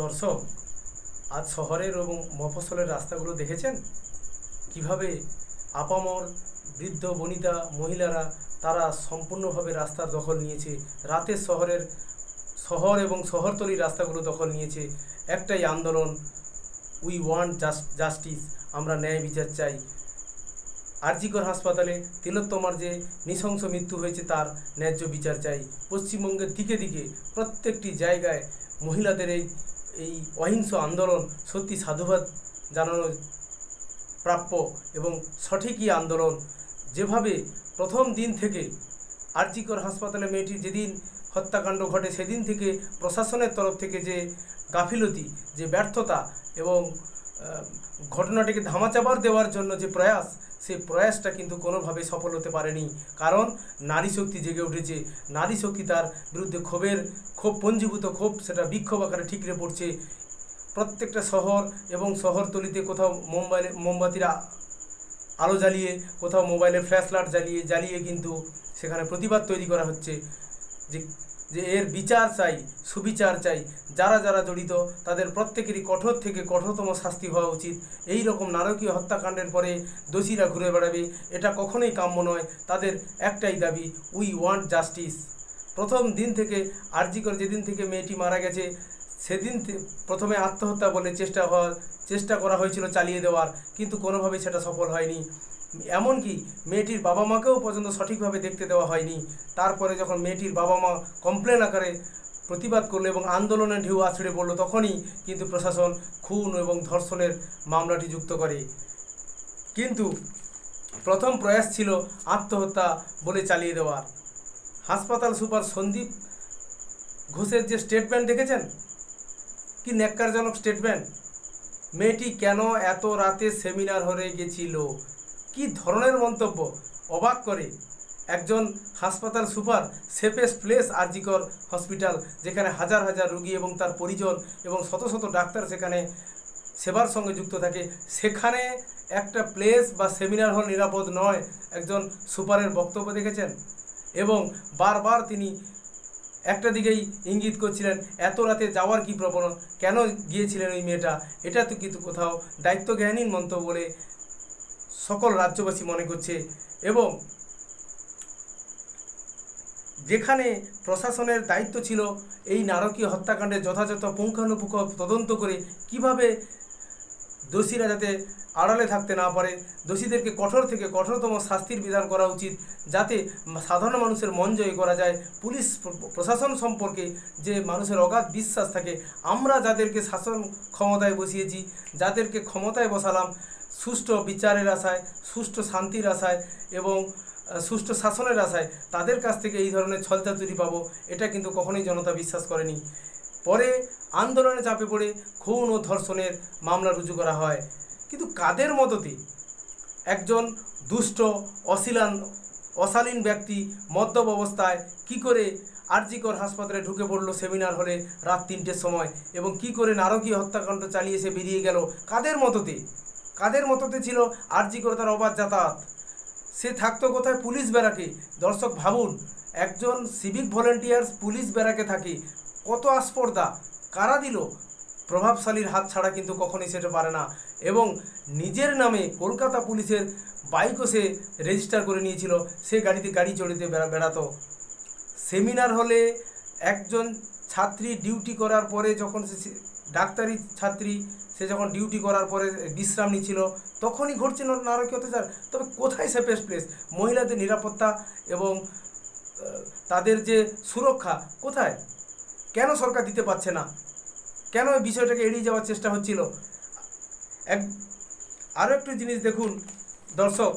দর্শক, আজ শহরের এবং মফস্বলের রাস্তাগুলো দেখেছেন কিভাবে আপামর বৃদ্ধ বনিতা মহিলারা তারা সম্পূর্ণভাবে রাস্তার দখল নিয়েছে। রাতে শহর এবং শহরতলির রাস্তাগুলো দখল নিয়েছে। একটাই আন্দোলন, উই ওয়ান্ট জাস্টিস, আমরা ন্যায় বিচার চাই। আরজিকর হাসপাতালে তিলোত্তমার যে নৃশংস মৃত্যু হয়েছে তার ন্যায্য বিচার চাই। পশ্চিমবঙ্গের দিকে দিকে প্রত্যেকটি জায়গায় মহিলাদের এই অহিংস আন্দোলন সত্যি সাধুবাদ জানানো প্রাপ্য এবং সঠিকই আন্দোলন। যেভাবে প্রথম দিন থেকে আরজিকর হাসপাতালে মেয়েটির যেদিন হত্যাকাণ্ড ঘটে সেদিন থেকে প্রশাসনের তরফ থেকে যে গাফিলতি, যে ব্যর্থতা এবং ঘটনাটিকে ধামাচাপা দেওয়ার জন্য যে প্রয়াস, সেই প্রয়াসটা কিন্তু কোনোভাবে সফল হতে পারেনি। কারণ নারী শক্তি জেগে উঠেছে। নারী শক্তি তার বিরুদ্ধে ক্ষোভ পঞ্জীভূত ক্ষোভ সেটা বিক্ষোভ আকারে ঠিকরে পড়ছে। প্রত্যেকটা শহর এবং শহরতলিতে কোথাও মোমবাতির আলো জ্বালিয়ে, কোথাও মোবাইলে ফ্ল্যাশ লাইট জ্বালিয়ে কিন্তু সেখানে প্রতিবাদ তৈরি করা হচ্ছে যে যে এর বিচার চাই, সুবিচার চাই। যারা যারা জড়িত তাদের প্রত্যেকেরই কঠোর থেকে কঠোরতম শাস্তি হওয়া উচিত। এই রকম নারকীয় হত্যাকাণ্ডের পরে দোষীরা ঘুরে বেড়াবে, এটা কখনোই কাম্য নয়। তাদের একটাই দাবি, উই ওয়ান্ট জাস্টিস। প্রথম দিন থেকে আরজিকর যেদিন থেকে মেয়েটি মারা গেছে সেদিন প্রথমে আত্মহত্যা বলে চেষ্টা করা হয়েছিল চালিয়ে দেওয়ার, কিন্তু কোনোভাবেই সেটা সফল হয়নি। এমনকি মেয়েটির বাবা মাকেও পর্যন্ত সঠিকভাবে দেখতে দেওয়া হয়নি। তারপরে যখন মেয়েটির বাবা মা কমপ্লেন আকারে প্রতিবাদ করলো এবং আন্দোলনের ঢেউ আছড়ে পড়লো, তখনই কিন্তু প্রশাসন খুন এবং ধর্ষণের মামলাটি যুক্ত করে। কিন্তু প্রথম প্রয়াস ছিল আত্মহত্যা বলে চালিয়ে দেওয়ার। হাসপাতাল সুপার সন্দীপ ঘোষের যে স্টেটমেন্ট দেখেছেন, কি ন্যাক্কারজনক স্টেটমেন্ট। মেয়েটি কেন এত রাতে সেমিনার হলে গেছিল, কি ধরনের মন্তব্য! অবাক করে। একজন হাসপাতাল super, safest place RG Kar hospital, যেখানে হাজার হাজার রোগী এবং তার পরিজন এবং শত শত ডাক্তার সেখানে সেবার সঙ্গে যুক্ত থাকে, সেখানে একটা প্লেস বা সেমিনার হল নিরাপদ নয়, একজন সুপারের বক্তব্য দেখেছেন। এবং বারবার তিনি একটা দিকেই ইঙ্গিত করছিলেন, এত রাতে যাওয়ার কি প্রবণতা, কেন গিয়েছিলেন ওই মেয়েটা। এটা তো কিন্তু কোথাও দায়িত্বজ্ঞানহীন মন্তব্য বলে সকল রাজ্যবাসী মনে করছে। এবং যেখানে প্রশাসনের দায়িত্ব ছিল এই নারকীয় হত্যাকাণ্ডের যথাযথ পুঙ্খানুপুঙ্খ তদন্ত করে কিভাবে দোষীরা যাতে আড়ালে থাকতে না পারে, দোষীদেরকে কঠোর থেকে কঠোরতম শাস্তির বিধান করা উচিত, যাতে সাধারণ মানুষের মন জয় করা যায়। পুলিশ প্রশাসন সম্পর্কে যে মানুষের অগাধ বিশ্বাস থাকে, আমরা যাদেরকে শাসন ক্ষমতায় বসিয়েছি, যাদেরকে ক্ষমতায় বসালাম সুষ্ঠু বিচারের আশায়, সুষ্ঠু শান্তির আশায় এবং সুষ্ঠু শাসনের আশায়, তাদের কাছ থেকে এই ধরনের ছলচাতুরি পাবো, এটা কিন্তু কখনোই জনতা বিশ্বাস করেনি। পরে আন্দোলনে চাপে পড়ে খুন ও ধর্ষণের মামলা রুজু করা হয়। কিন্তু কাদের মদতে একজন দুষ্ট অশালীন ব্যক্তি মদ্যপ অবস্থায় কি করে আরজিকর হাসপাতালে ঢুকে পড়লো সেমিনার হলে রাত 3টের সময়, এবং কি করে নারকীয় হত্যাকাণ্ড চালিয়ে সে বেরিয়ে গেল? কাদের মততে ছিল আরজিকর তার অবাধ যাতায়াত? সে থাকতো কোথায়? পুলিশ ব্যারাকে। দর্শক ভাবুন, একজন সিভিক ভলেন্টিয়ার্স পুলিশ ব্যারাকে থাকে, কত আস্পর্ধা! কারা দিল? প্রভাবশালীর হাত ছাড়া কিন্তু কখনোই সেটা পারে না। এবং নিজের নামে কলকাতা পুলিশের বাইকও সে রেজিস্টার করে নিয়েছিল, সে গাড়ি চড়িতে বেড়াতো। সেমিনার হলে একজন ছাত্রী ডিউটি করার পরে, যখন সে ডাক্তারি ছাত্রী, সে যখন ডিউটি করার পরে বিশ্রাম নিচ্ছিল, তখনই ঘটছে নারকীয় অত্যাচার। তবে কোথায় সেফেস্ট প্লেস? মহিলাদের নিরাপত্তা এবং তাদের যে সুরক্ষা কোথায়? কেন সরকার দিতে পারছে না? কেন এই বিষয়টাকে এড়িয়ে যাওয়ার চেষ্টা হচ্ছিল? আরও একটু জিনিস দেখুন দর্শক,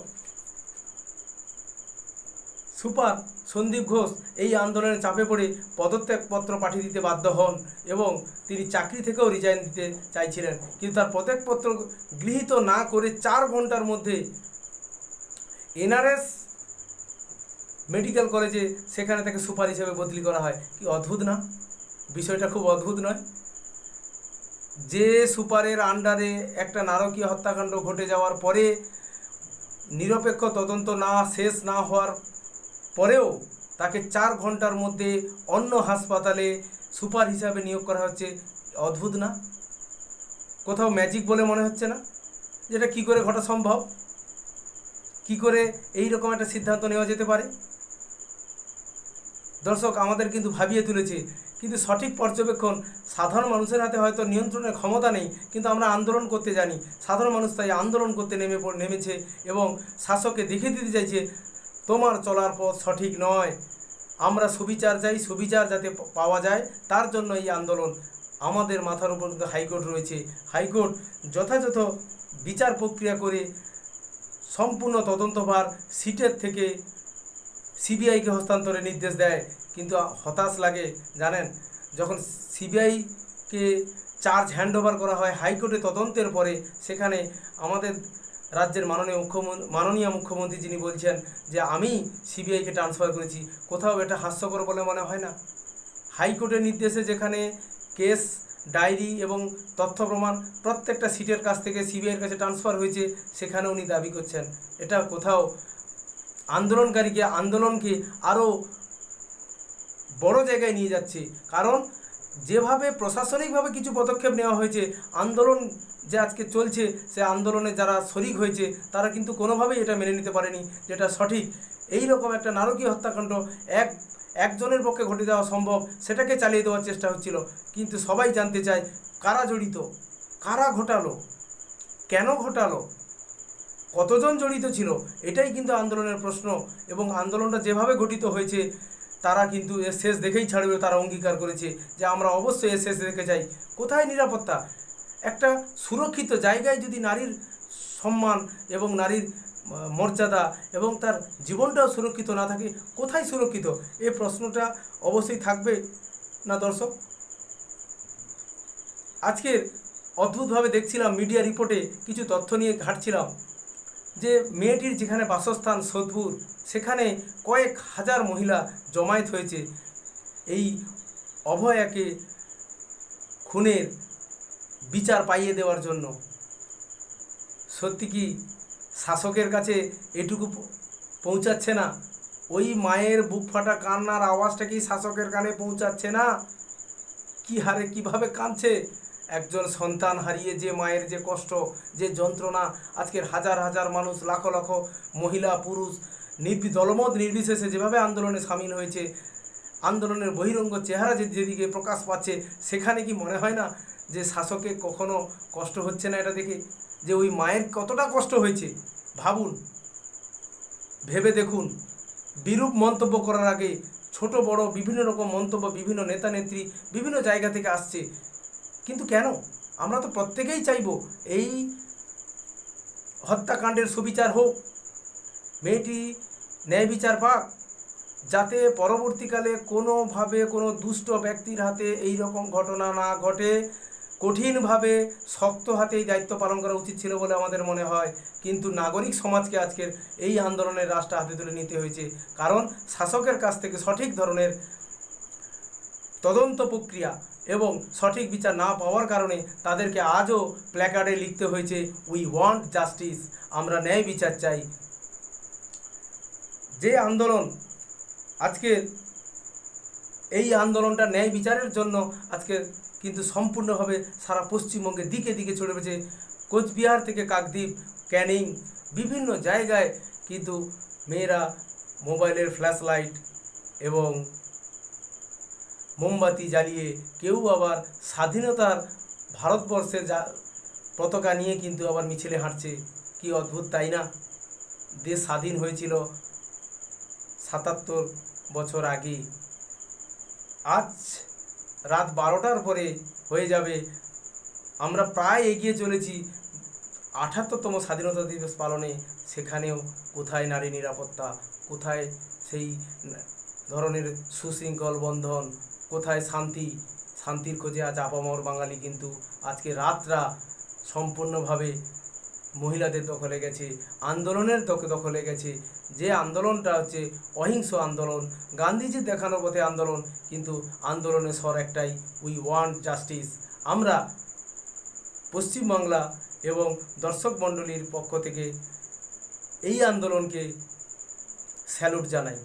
সুপার সন্দীপ ঘোষ এই আন্দোলনে চাপে পড়ে পদত্যাগপত্র পাঠিয়ে দিতে বাধ্য হন এবং তিনি চাকরি থেকেও রিজাইন দিতে চাইছিলেন। কিন্তু তার পদত্যাগপত্র গৃহীত না করে 4 ঘন্টার মধ্যে এনআরএস মেডিকেল কলেজে সেখানে তাকে সুপার হিসেবে বদলি করা হয়। কি অদ্ভুত না? বিষয়টা খুব অদ্ভুত নয়? যে সুপারের আন্ডারে একটা নারকীয় হত্যাকাণ্ড ঘটে যাওয়ার পরে নিরপেক্ষ তদন্ত শেষ না হওয়ার পরেও তাকে 4 ঘন্টার মধ্যে অন্য হাসপাতালে সুপার হিসাবে নিয়োগ করা হচ্ছে, অদ্ভুত না? কোথাও ম্যাজিক বলে মনে হচ্ছে না? যেটা কি করে ঘটা সম্ভব? কি করে এই রকম একটা সিদ্ধান্ত নেওয়া যেতে পারে? দর্শক, আমাদের কিন্তু ভাবিয়ে তুলেছে। কিন্তু সঠিক পর্যবেক্ষণ, সাধারণ মানুষের হাতে হয়তো নিয়ন্ত্রণের ক্ষমতা নেই, কিন্তু আমরা আন্দোলন করতে জানি। সাধারণ মানুষ তাই আন্দোলন করতে নেমেছে এবং শাসককে দেখিয়ে দিতে চাইছে তোমার চলার পথ সঠিক নয়। আমরা সুবিচার চাই, সুবিচার যাতে পাওয়া যায় তার জন্য এই আন্দোলন। আমাদের মাথার উপর কিন্তু হাইকোর্ট রয়েছে। হাইকোর্ট যথাযথ বিচার প্রক্রিয়া করে সম্পূর্ণ তদন্তভার সিটের থেকে সিবিআইকে হস্তান্তরের নির্দেশ দেয়। কিন্তু হতাশ লাগে জানেন, যখন সিবিআইকে চার্জ হ্যান্ডওভার করা হয় হাইকোর্টে তদন্তের পরে, সেখানে আমাদের রাজ্যের মাননীয় মুখ্যমন্ত্রী যিনি বলছেন যে আমি সিবিআইকে ট্রান্সফার করেছি। কোথাও এটা হাস্যকর বলে মনে হয় না? হাইকোর্টের নির্দেশে যেখানে কেস, ডায়েরি এবং তথ্য প্রমাণ প্রত্যেকটা সিটের কাছ থেকে সিবিআইয়ের কাছে ট্রান্সফার হয়েছে, সেখানে উনি দাবি করছেন। এটা কোথাও আন্দোলনকে আরও বড় জায়গায় নিয়ে যাচ্ছে। কারণ যেভাবে প্রশাসনিকভাবে কিছু পদক্ষেপ নেওয়া হয়েছে, আন্দোলন যে আজকে চলছে, সে আন্দোলনে যারা শরিক হয়েছে তারা কিন্তু কোনোভাবেই এটা মেনে নিতে পারেনি যেটা সঠিক। এই রকম একটা নারকীয় হত্যাকাণ্ড একজনের পক্ষে ঘটে দেওয়া সম্ভব, সেটাকে চালিয়ে দেওয়ার চেষ্টা হচ্ছিল। কিন্তু সবাই জানতে চায় কারা জড়িত, কারা ঘটালো, কেন ঘটালো, কতজন জড়িত ছিল, এটাই কিন্তু আন্দোলনের প্রশ্ন। এবং আন্দোলনটা যেভাবে গঠিত হয়েছে, তারা কিন্তু এর শেষ দেখেই ছাড়বে, তারা অঙ্গীকার করেছে যে আমরা অবশ্যই এর শেষ দেখে যাই। কোথায় নিরাপত্তা? একটা সুরক্ষিত জায়গায় যদি নারীর সম্মান এবং নারীর মর্যাদা এবং তার জীবনটাও সুরক্ষিত না থাকে, কোথায় সুরক্ষিত? এই প্রশ্নটা অবশ্যই থাকবে না দর্শক? আজকের অদ্ভুতভাবে দেখছিলাম মিডিয়া রিপোর্টে কিছু তথ্য নিয়ে ঘাঁটছিলাম যে মেয়েটির যেখানে বাসস্থান সোদপুর, সেখানে কয়েক হাজার মহিলা জমায়েত হয়েছে এই অভয়াকে খুনের বিচার পাইয়ে দেওয়ার জন্য। সত্যি কি শাসকের কাছে এটুকু পৌঁছাচ্ছে না? ওই মায়ের বুক ফাটা কান্নার আওয়াজটা কি শাসকের কানে পৌঁছাচ্ছে না? কি হারে কিভাবে কাঁদছে একজন সন্তান হারিয়ে, যে মায়ের যে কষ্ট, যে যন্ত্রণা। আজকের হাজার হাজার মানুষ, লাখ লাখ মহিলা পুরুষ দলমত নির্বিশেষে যেভাবে আন্দোলনে সামিল হয়েছে, আন্দোলনের বহিরঙ্গ চেহারা যেদিকে প্রকাশ পাচ্ছে, সেখানে কি মনে হয় না যে শাসকে কখনো কষ্ট হচ্ছে না এটা দেখে? যে ওই মায়ের কতটা কষ্ট হয়েছে ভাবুন, ভেবে দেখুন। বিরূপ মন্তব্য করার আগে ছোট বড় বিভিন্ন রকম মন্তব্য বিভিন্ন নেতা নেত্রী বিভিন্ন জায়গা থেকে আসছে। কিন্তু কেন? আমরা তো প্রত্যেকেই চাইব এই হত্যাকাণ্ডের সুবিচার হোক, মেয়েটি ন্যায় বিচার পাক, যাতে পরবর্তীকালে কোনোভাবে কোনো দুষ্ট ব্যক্তির হাতে এই রকম ঘটনা না ঘটে। কঠিনভাবে শক্ত হাতে এই দায়িত্ব পালন করা উচিত ছিল বলে আমাদের মনে হয়। কিন্তু নাগরিক সমাজকে আজকের এই আন্দোলনের রাশটা হাতে তুলে নিতে হয়েছে, কারণ শাসকের কাছ থেকে সঠিক ধরনের তদন্ত প্রক্রিয়া এবং সঠিক বিচার না পাওয়ার কারণে তাদেরকে আজও প্ল্যাকার্ডে লিখতে হয়েছে উই ওয়ান্ট জাস্টিস, আমরা ন্যায় বিচার চাই। যে আন্দোলন আজকের, এই আন্দোলনটা ন্যায় বিচারের জন্য আজকে কিন্তু সম্পূর্ণভাবে সারা পশ্চিমবঙ্গে দিকে দিকে ছড়ে পড়েছে। কোচবিহার থেকে কাকদ্বীপ, ক্যানিং, বিভিন্ন জায়গায় কিন্তু মেয়েরা মোবাইলের ফ্ল্যাশ লাইট এবং মোমবাতি জ্বালিয়ে, কেউ আবার স্বাধীনতার ভারতবর্ষের পতাকা নিয়ে কিন্তু আবার মিছিলে হাঁটছে। কি অদ্ভুত, তাই না? দেশ স্বাধীন হয়েছিল ৭৭ বছর আগে। আজ রাত 12টার পরে হয়ে যাবে, আমরা প্রায় এগিয়ে চলেছি ৭৮তম স্বাধীনতা দিবস পালনে। সেখানেও কোথায় নারী নিরাপত্তা, কোথায় সেই ধরনের সুশৃঙ্খল বন্ধন, কোথায় শান্তির খোঁজে আজ আপামর বাঙালি কিন্তু আজকে রাতটা সম্পূর্ণভাবে মহিলাদের দখলে গেছে, আন্দোলনের দখলে গেছে। যে আন্দোলনটা হচ্ছে অহিংস আন্দোলন, গান্ধীজির দেখানো পথে আন্দোলন, কিন্তু আন্দোলনের স্বর একটাই, উই ওয়ান্ট জাস্টিস। আমরা পশ্চিমবাংলা এবং দর্শক মণ্ডলীর পক্ষ থেকে এই আন্দোলনকে স্যালুট জানাই।